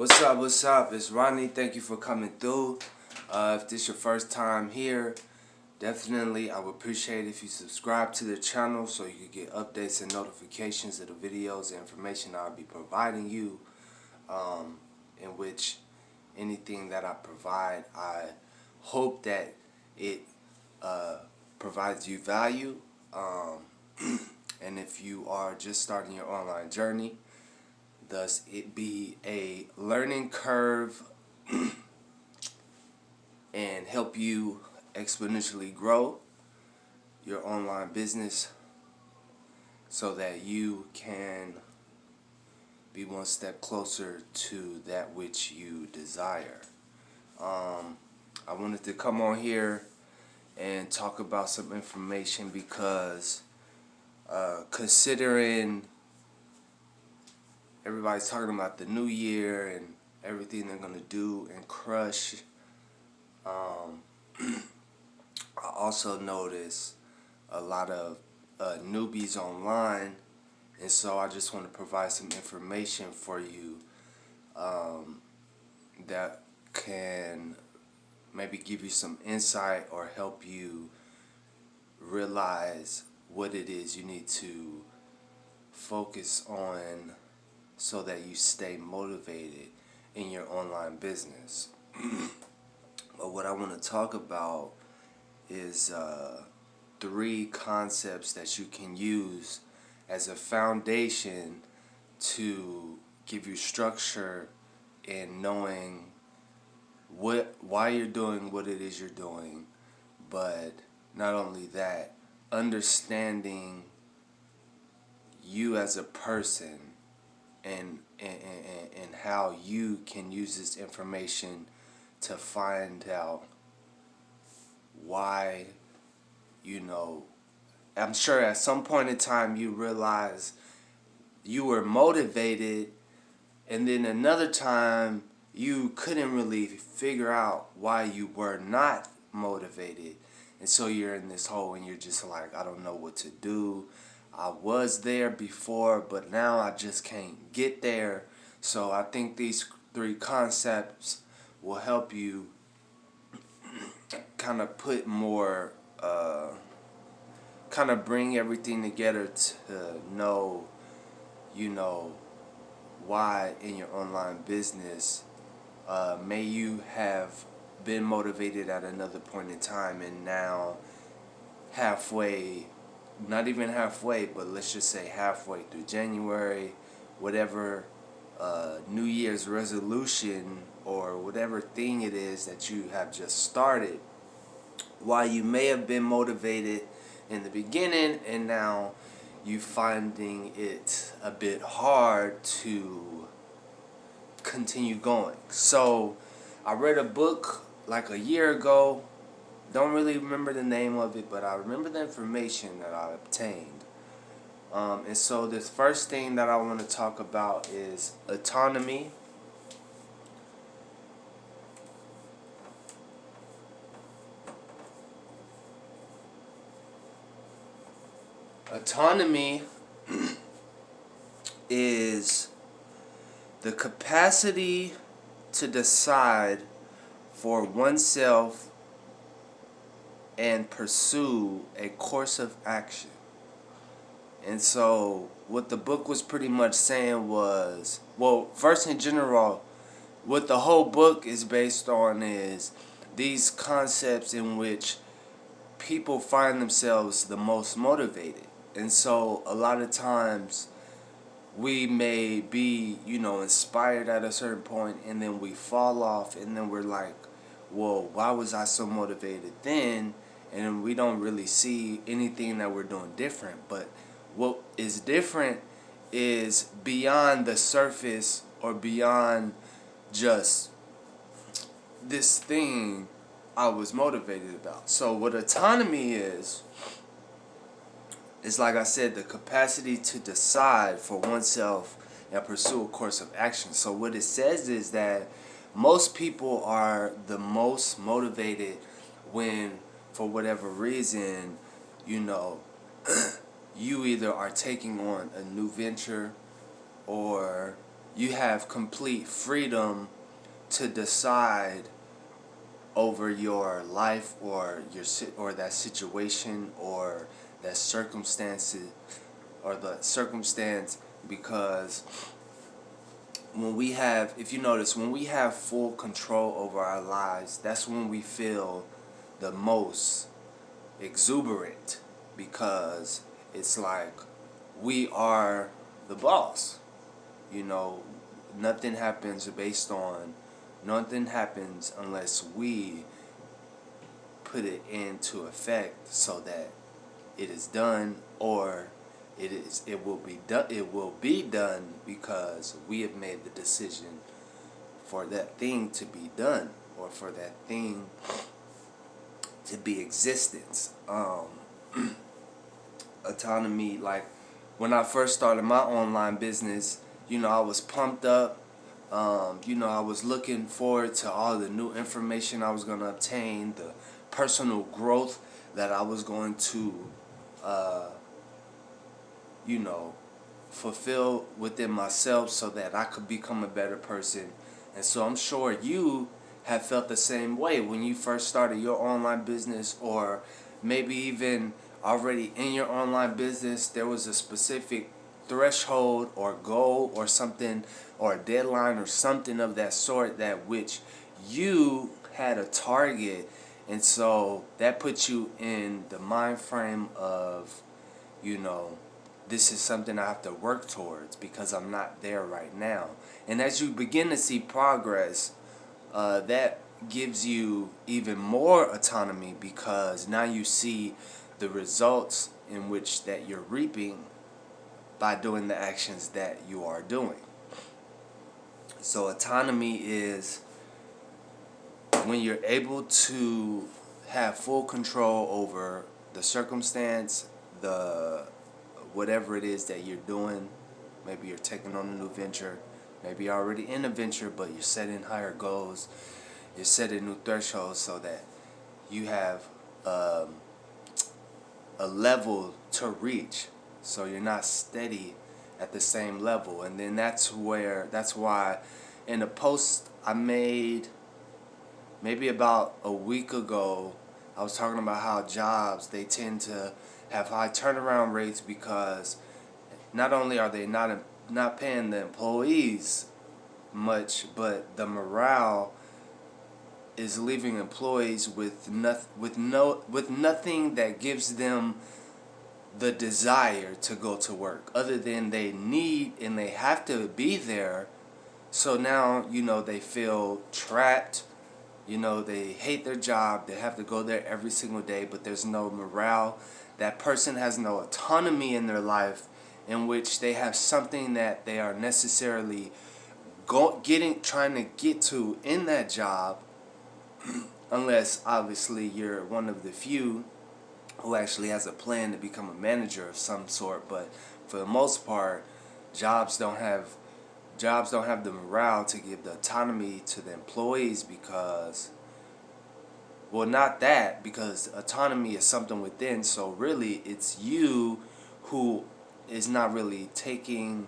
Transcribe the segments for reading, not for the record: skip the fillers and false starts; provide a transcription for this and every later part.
What's up? What's up? It's Ronnie. Thank you for coming through. If this is your first time here, definitely I would appreciate if you subscribe to the channel so you can get updates and notifications of the videos and information I'll be providing you. In which anything that I provide, I hope that it provides you value. And if you are just starting your online journey, thus it be a learning curve and help you exponentially grow your online business so that you can be one step closer to that which you desire. I wanted to come on here and talk about some information because considering everybody's talking about the new year and everything they're going to do and crush, I also notice a lot of newbies online, and so I just want to provide some information for you that can maybe give you some insight or help you realize what it is you need to focus on so that you stay motivated in your online business. But what I want to talk about is 3 concepts that you can use as a foundation to give you structure in knowing why you're doing what it is you're doing, but not only that, understanding you as a person and how you can use this information to find out why, I'm sure at some point in time you realize you were motivated, and then another time you couldn't really figure out why you were not motivated. And so you're in this hole and you're just like, I don't know what to do. I was there before, but now I just can't get there. So I think these 3 concepts will help you kind of put more, kind of bring everything together to know, why in your online business may you have been motivated at another point in time, and now halfway, not even halfway, but let's just say halfway through January, whatever New Year's resolution or whatever thing it is that you have just started, while you may have been motivated in the beginning and now you finding it a bit hard to continue going. So I read a book like a year ago. Don't really remember the name of it, but I remember the information that I obtained. And so this first thing that I want to talk about is autonomy. Autonomy is the capacity to decide for oneself and pursue a course of action. And so what the book was pretty much saying was, well, first in general, what the whole book is based on is these concepts in which people find themselves the most motivated. And so a lot of times we may be, inspired at a certain point, and then we fall off, and then we're like, well, why was I so motivated then? And we don't really see anything that we're doing different. But what is different is beyond the surface or beyond just this thing I was motivated about. So what autonomy is like I said, the capacity to decide for oneself and pursue a course of action. So what it says is that most people are the most motivated when, for whatever reason, you either are taking on a new venture, or you have complete freedom to decide over your life or or that situation or that circumstances or the circumstance, because when we have, if you notice, when we have full control over our lives, that's when we feel the most exuberant, because it's like we are the boss. You know, nothing happens based on, nothing happens unless we put it into effect so that it is done, or it will be done because we have made the decision for that thing to be done, or for that thing to be existence. Autonomy, like when I first started my online business, I was pumped up. I was looking forward to all the new information I was going to obtain, the personal growth that I was going to, uh, you know, fulfill within myself so that I could become a better person. And so I'm sure you have felt the same way when you first started your online business, or maybe even already in your online business, there was a specific threshold or goal or something, or a deadline or something of that sort, that which you had a target. And so that puts you in the mind frame of, you know, this is something I have to work towards because I'm not there right now. And as you begin to see progress, that gives you even more autonomy, because now you see the results in which that you're reaping by doing the actions that you are doing. So autonomy is when you're able to have full control over the circumstance, the whatever it is that you're doing. Maybe you're taking on a new venture, maybe you're already in a venture, but you're setting higher goals, you're setting new thresholds so that you have a level to reach, so you're not steady at the same level. And then that's why in a post I made maybe about a week ago, I was talking about how jobs, they tend to have high turnaround rates, because not only are they not paying the employees much, but the morale is leaving employees with nothing that gives them the desire to go to work, other than they need and they have to be there. So now, they feel trapped. They hate their job. They have to go there every single day, but there's no morale. That person has no autonomy in their life, in which they have something that they are necessarily trying to get to in that job, unless obviously you're one of the few who actually has a plan to become a manager of some sort. But for the most part, jobs don't have the morale to give the autonomy to the employees, because, well, not that, because autonomy is something within. So really it's you who is not really taking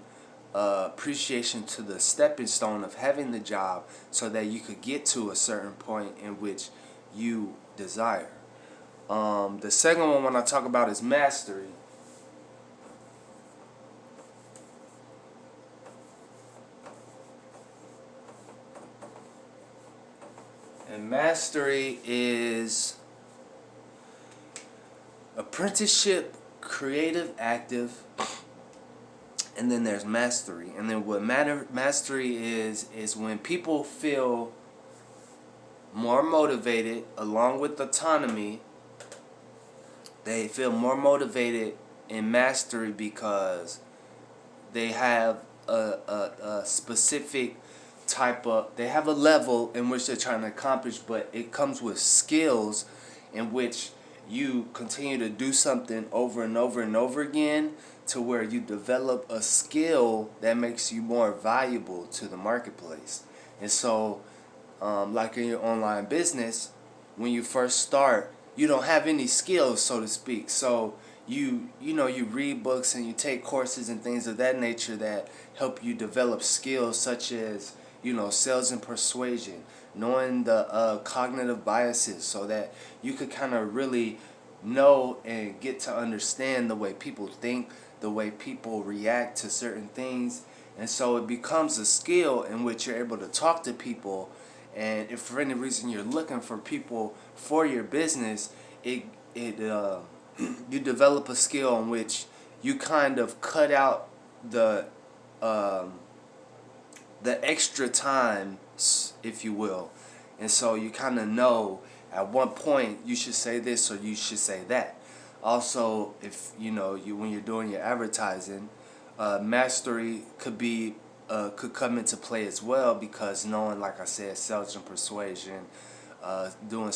appreciation to the stepping stone of having the job, so that you could get to a certain point in which you desire. The second one, when I talk about, is mastery. And mastery is apprenticeship, creative, active, and then there's mastery. And then what mastery is when people feel more motivated, along with autonomy. They feel more motivated in mastery because they have a specific they have a level in which they're trying to accomplish, but it comes with skills in which you continue to do something over and over and over again, to where you develop a skill that makes you more valuable to the marketplace. And so, like in your online business, when you first start, you don't have any skills, so to speak. So you read books and you take courses and things of that nature that help you develop skills such as, sales and persuasion, knowing the cognitive biases, so that you could kind of really know and get to understand the way people think, the way people react to certain things. And so it becomes a skill in which you're able to talk to people. And if for any reason you're looking for people for your business, it you develop a skill in which you kind of cut out um, the extra time, if you will. And so you kind of know at one point you should say this or you should say that. Also, if you when you're doing your advertising, mastery could come into play as well, because knowing, like I said, sales and persuasion, doing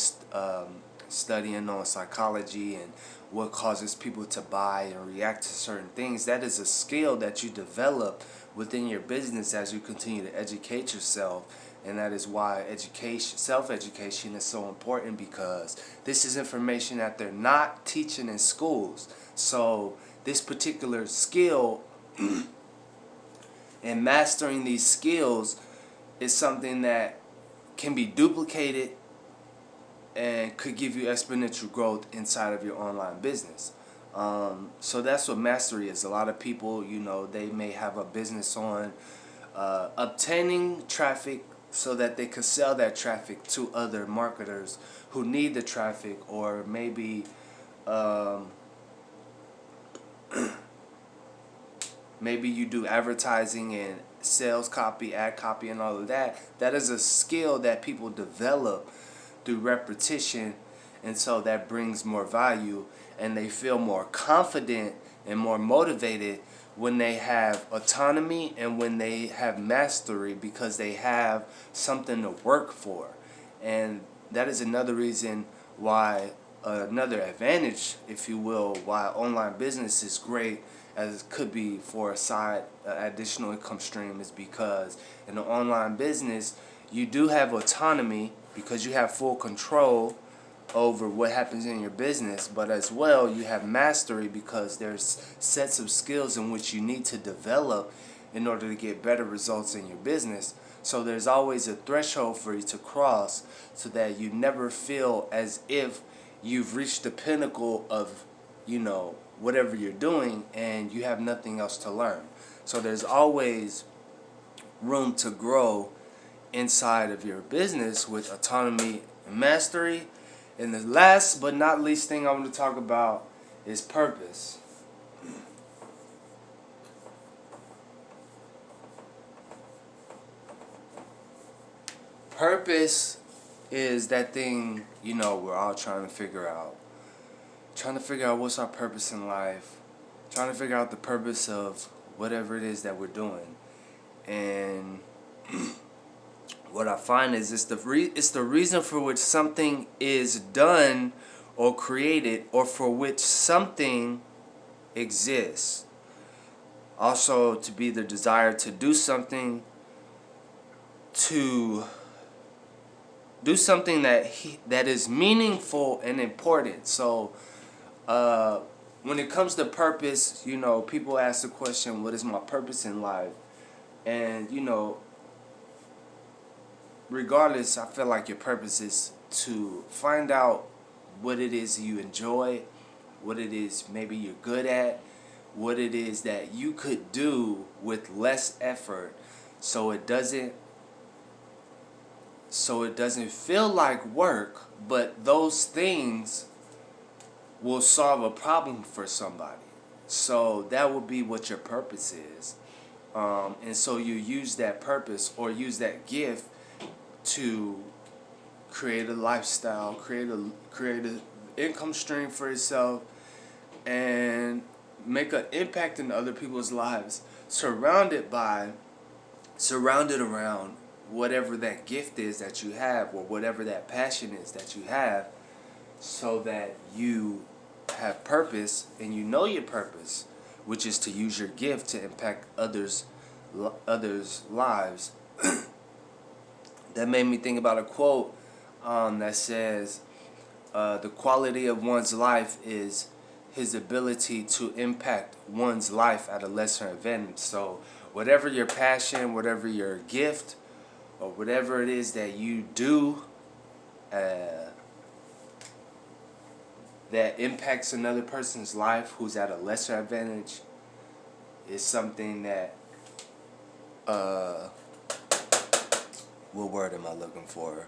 studying on psychology and what causes people to buy and react to certain things, that is a skill that you develop within your business as you continue to educate yourself. And that is why self-education is so important, because this is information that they're not teaching in schools. So this particular skill and mastering these skills is something that can be duplicated and could give you exponential growth inside of your online business. So that's what mastery is. A lot of people, they may have a business on obtaining traffic so that they could sell that traffic to other marketers who need the traffic, or maybe maybe you do advertising and sales copy, ad copy, and all of that. That is a skill that people develop through repetition, and so that brings more value, and they feel more confident and more motivated when they have autonomy and when they have mastery, because they have something to work for. And that is another reason why, another advantage, if you will, why online business is great, as it could be for a side additional income stream, is because in an online business you do have autonomy, because you have full control over what happens in your business, but as well you have mastery, because there's sets of skills in which you need to develop in order to get better results in your business. So there's always a threshold for you to cross, so that you never feel as if you've reached the pinnacle of whatever you're doing and you have nothing else to learn. So there's always room to grow inside of your business with autonomy and mastery. And the last but not least thing I want to talk about is purpose. Purpose is that thing, we're all trying to figure out. Trying to figure out what's our purpose in life. Trying to figure out the purpose of whatever it is that we're doing. And what I find is it's the reason for which something is done or created, or for which something exists. Also, to be the desire to do something, that is meaningful and important. So when it comes to purpose, people ask the question, what is my purpose in life? And regardless, I feel like your purpose is to find out what it is you enjoy, what it is maybe you're good at, what it is that you could do with less effort, so it doesn't feel like work, but those things will solve a problem for somebody. So that would be what your purpose is. And so you use that purpose or use that gift to create a lifestyle, create a income stream for yourself, and make an impact in other people's lives, surrounded around whatever that gift is that you have, or whatever that passion is that you have, so that you have purpose and you know your purpose, which is to use your gift to impact others' lives. That made me think about a quote that says, the quality of one's life is his ability to impact one's life at a lesser advantage. So whatever your passion, whatever your gift, or whatever it is that you do that impacts another person's life who's at a lesser advantage, is something that what word am I looking for?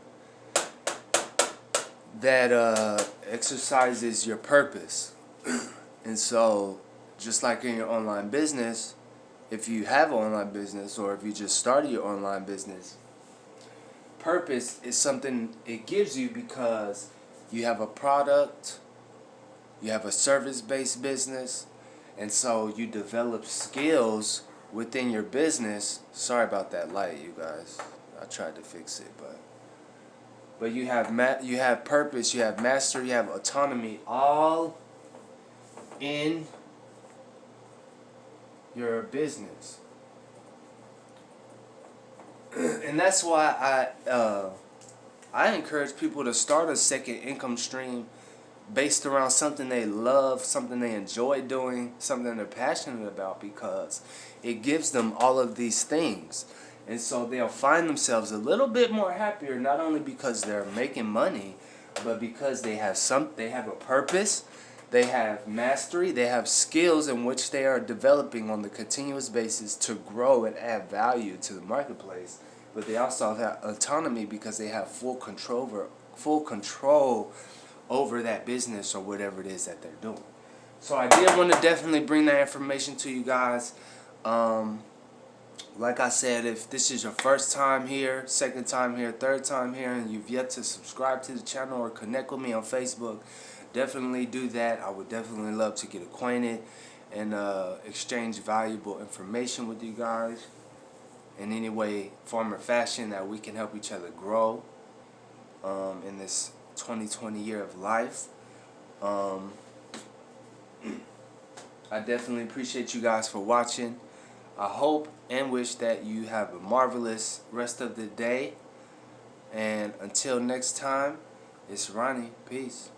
That exercises your purpose. And so, just like in your online business, if you have an online business or if you just started your online business, purpose is something it gives you because you have a product, you have a service-based business, and so you develop skills within your business. Sorry about that light, you guys. I tried to fix it, but you have you have purpose, you have mastery, you have autonomy, all in your business. And that's why I encourage people to start a second income stream based around something they love, something they enjoy doing, something they're passionate about, because it gives them all of these things. And so they'll find themselves a little bit more happier, not only because they're making money, but because they have a purpose, they have mastery, they have skills in which they are developing on the continuous basis to grow and add value to the marketplace. But they also have autonomy because they have full control over that business or whatever it is that they're doing. So I did want to definitely bring that information to you guys. Like I said, if this is your first time here, second time here, third time here, and you've yet to subscribe to the channel or connect with me on Facebook, definitely do that. I would definitely love to get acquainted and exchange valuable information with you guys in any way, form, or fashion that we can help each other grow in this 2020 year of life. I definitely appreciate you guys for watching. I hope and wish that you have a marvelous rest of the day. And until next time, it's Ronnie. Peace.